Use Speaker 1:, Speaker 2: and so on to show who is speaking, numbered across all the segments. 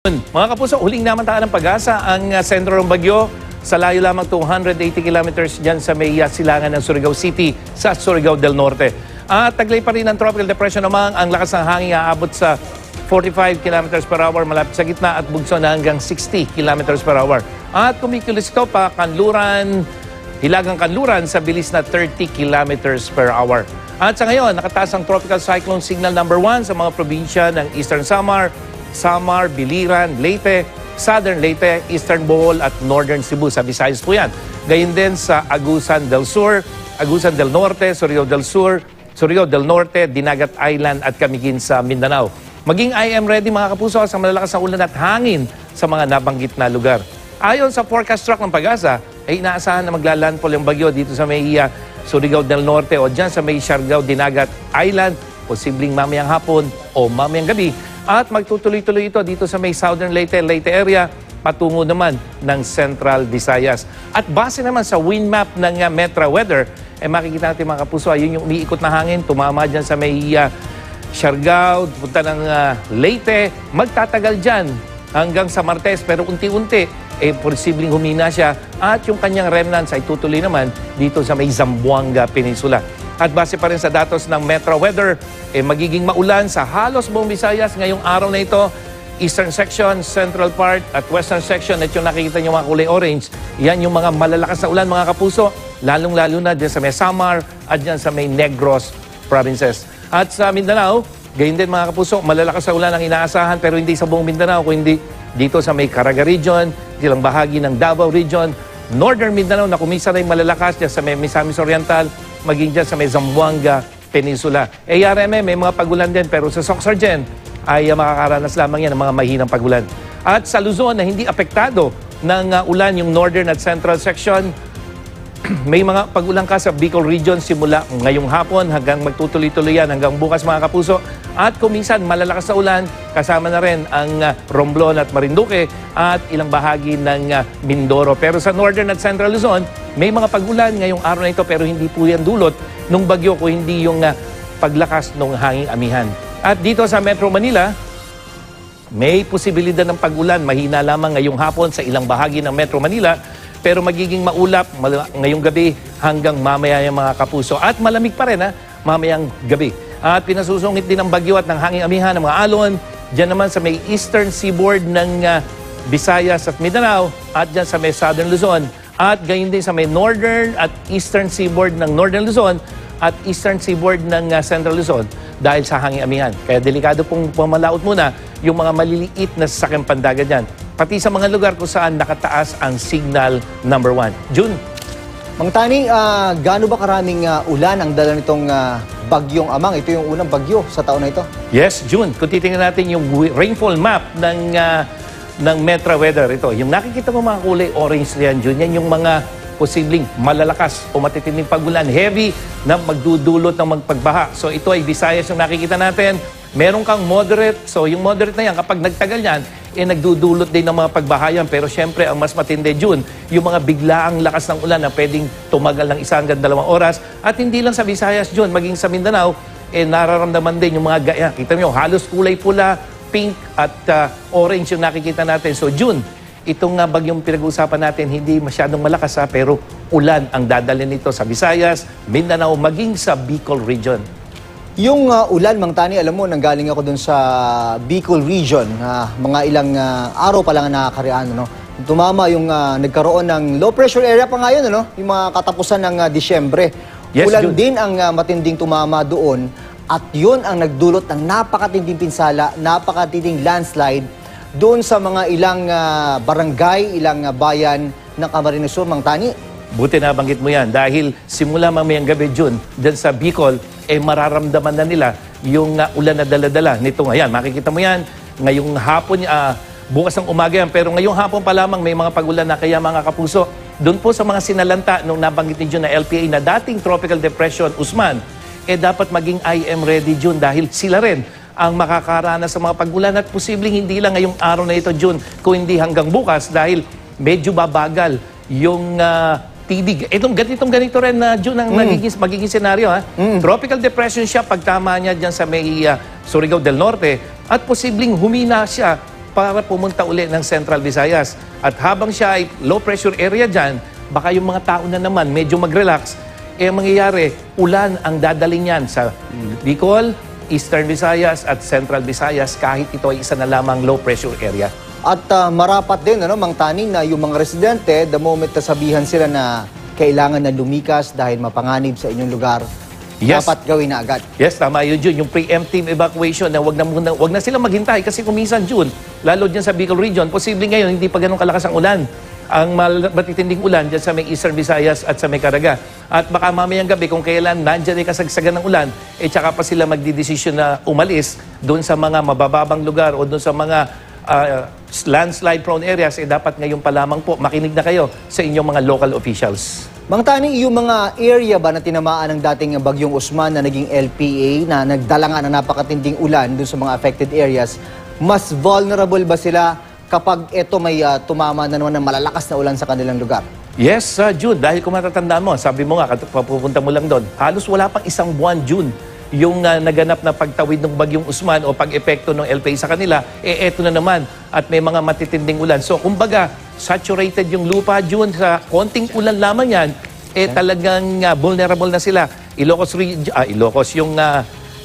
Speaker 1: Mga kapuso, huling namantaan ng pag-asa ang sentro ng bagyo sa layo lamang 280 kilometers dyan sa may silangan ng Surigao City sa Surigao del Norte. At taglay pa rin ang tropical depression naman, ang lakas ng hangin aabot sa 45 kilometers per hour malapit sa gitna at bugso na hanggang 60 kilometers per hour. At kumikilos ito pa kanluran, hilagang kanluran sa bilis na 30 kilometers per hour. At sa ngayon, nakataas ang tropical cyclone signal number 1 sa mga probinsya ng Eastern Samar, Biliran, Leyte, Southern Leyte, Eastern Bohol at Northern Cebu. Sa Visayas po yan. Gayun din sa Agusan del Sur, Agusan del Norte, Surigao del Sur, Surigao del Norte, Dinagat Island at Camiguin sa Mindanao. Maging IM ready mga kapuso sa malalakas na ulan at hangin sa mga nabanggit na lugar. Ayon sa forecast track ng pag-asa, ay inaasahan na maglalandfall yung bagyo dito sa may Surigao del Norte o dyan sa may Siargao, Dinagat Island, posibleng mamayang hapon o mamayang gabi. At magtutuloy-tuloy ito dito sa may Southern Leyte area, patungo naman ng Central Visayas. At base naman sa wind map ng Metro Weather, makikita natin mga kapuso, ayun yung umiikot na hangin, tumama dyan sa may Siargao, punta ng Leyte, magtatagal dyan hanggang sa Martes, pero unti-unti, posibleng humina siya at yung kanyang remnants ay tutuloy naman dito sa may Zamboanga Peninsula. At base pa rin sa datos ng Metro Weather, magiging maulan sa halos buong Visayas ngayong araw na ito. Eastern section, Central part at Western section, at yung nakikita nyo mga kulay orange, yan yung mga malalakas na ulan mga kapuso, lalong-lalo na dyan sa may Samar at dyan sa may Negros provinces. At sa Mindanao, gayon din mga kapuso, malalakas na ulan ang inaasahan pero hindi sa buong Mindanao, kundi dito sa may Caraga region, ilang bahagi ng Davao region, Northern Mindanao na kumisa na yung malalakas dyan sa may Misamis Oriental, maging dyan sa may Zamboanga Peninsula. ARM, may mga pagulan din pero sa Soxargen ay makakaranas lamang yan ng mga mahinang pagulan. At sa Luzon na hindi apektado ng ulan yung Northern at Central section, may mga pagulan ka sa Bicol region simula ngayong hapon hanggang magtutuloy-tuloy yan hanggang bukas mga kapuso. At kuminsan malalakas na ulan, kasama na rin ang Romblon at Marinduque at ilang bahagi ng Mindoro. Pero sa Northern at Central Luzon, may mga pagulan ngayong araw na ito pero hindi po yan dulot ng bagyo kung hindi yung paglakas ng hanging amihan. At dito sa Metro Manila, may posibilidad ng pagulan, mahina lamang ngayong hapon sa ilang bahagi ng Metro Manila, pero magiging maulap ngayong gabi hanggang mamaya yung mga kapuso. At malamig pa rin mamayang gabi. At pinasusungit din ng bagyo at ng hanging amihan ng mga alon, dyan naman sa may eastern seaboard ng Visayas at Mindanao, at dyan sa may southern Luzon, at gayon din sa may northern at eastern seaboard ng northern Luzon, at eastern seaboard ng central Luzon dahil sa hanging amihan. Kaya delikado pong pamalaot muna yung mga maliliit na sasakyang pandagat dyan. Pati sa mga lugar kung saan nakataas ang signal number 1. June.
Speaker 2: Mang Tani, gaano ba karaming ulan ang dala nitong bagyong Amang? Ito yung unang bagyo sa taon na ito.
Speaker 1: Yes, June. Kung titingnan natin yung rainfall map ng Metro Weather, ito, yung nakikita mo mga kulay orange na yan, June, yan yung mga posibleng malalakas o matitinding pagulan, heavy na magdudulot ng magpagbaha. So ito ay Visayas yung nakikita natin. Meron kang moderate. So yung moderate na yan, kapag nagtagal yan, nagdudulot din ng mga pagbahayan. Pero syempre, ang mas matindi, June, yung mga biglaang lakas ng ulan na pwedeng tumagal ng 1 hanggang 2 oras. At hindi lang sa Visayas, June, maging sa Mindanao, nararamdaman din yung mga gaya. Kita nyo, halos kulay pula, pink at orange yung nakikita natin. So June, itong bagyong pinag-uusapan natin, hindi masyadong malakas pero ulan ang dadalhin nito sa Visayas, Mindanao, maging sa Bicol region.
Speaker 2: Yung ulan, Mang Tani, alam mo, nanggaling ako dun sa Bicol region. Mga ilang araw pa lang nakakarian. Tumama yung nagkaroon ng low pressure area pa ngayon, yung mga katapusan ng Disyembre.
Speaker 1: Yes,
Speaker 2: ulan din ang matinding tumama doon at yun ang nagdulot ng napakatinding pinsala, napakatinding landslide doon sa mga ilang barangay, ilang bayan ng Camarines Sur, Mang Tani.
Speaker 1: Buti na banggit mo yan dahil simula mamayang gabi, June, dyan sa Bicol, mararamdaman na nila yung ulan na dala-dala nito ngayon. Makikita mo yan, ngayong hapon, bukas ng umaga yan, pero ngayong hapon pa lamang may mga pagulan na kaya mga kapuso. Doon po sa mga sinalanta nung nabanggit ni June na LPA na dating Tropical Depression Usman, dapat maging IM ready, June, dahil sila rin ang makakaranas sa mga pagulan at posibleng hindi lang ngayong araw na ito, June, kung hindi hanggang bukas dahil medyo babagal yung tidig. Itong ganito rin na June ang magiging senaryo. Tropical depression siya pagtama niya dyan sa may Surigao del Norte at posibleng humina siya para pumunta uli ng Central Visayas. At habang siya ay low pressure area dyan, baka yung mga tao na naman medyo mag-relax, mangyayari, ulan ang dadaling yan sa Bicol, Eastern Visayas at Central Visayas kahit ito ay isa na lamang low pressure area.
Speaker 2: At marapat din, Mang Tani, na yung mga residente, the moment nasabihan sila na kailangan na lumikas dahil mapanganib sa inyong lugar,
Speaker 1: Yes.
Speaker 2: dapat gawin na agad.
Speaker 1: Yes, tama yun, Jun. Yung preemptive evacuation na wag na sila maghintay kasi kung minsan, Jun, lalo dyan sa Bicol region, posible ngayon hindi pa ganun kalakas ang ulan. Ang matitinding ulan dyan sa may Eastern Visayas at sa may Caraga. At baka mamayang gabi kung kailan nandyan ay kasagsagan ng ulan, tsaka pa sila magdidesisyon na umalis doon sa mga mabababang lugar o doon sa mga landslide prone areas, dapat ngayon pa lamang po makinig na kayo sa inyong mga local officials.
Speaker 2: Mang Tani, yung mga area ba na tinamaan ng dating Bagyong Usman na naging LPA na nagdala nga ng napakatinding ulan dun sa mga affected areas, mas vulnerable ba sila kapag ito may tumama na naman ng malalakas na ulan sa kanilang lugar?
Speaker 1: Yes, June, dahil kung matatandaan mo, sabi mo nga, papupunta mo lang doon, halos wala pang isang buwan, June, yung naganap na pagtawid ng Bagyong Usman o pag-epekto ng LPA sa kanila, eto na naman at may mga matitinding ulan. So, kumbaga, saturated yung lupa, June, sa konting ulan lamang yan, talagang vulnerable na sila. Ilocos, yung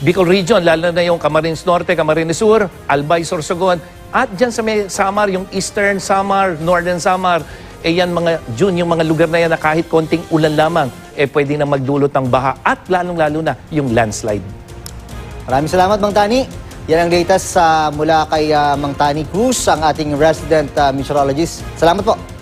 Speaker 1: Bicol region, lalo na yung Camarines Norte, Camarines Sur, Albay, Sorsogon, at dyan sa may Samar, yung Eastern Samar, Northern Samar, yan mga, June, yung mga lugar na yan na kahit konting ulan lamang, pwede na magdulot ng baha at lalong-lalo na yung landslide.
Speaker 2: Maraming salamat, Mang Tani. Yan ang latest mula kay Mang Tani Cruz, ang ating resident meteorologist. Salamat po.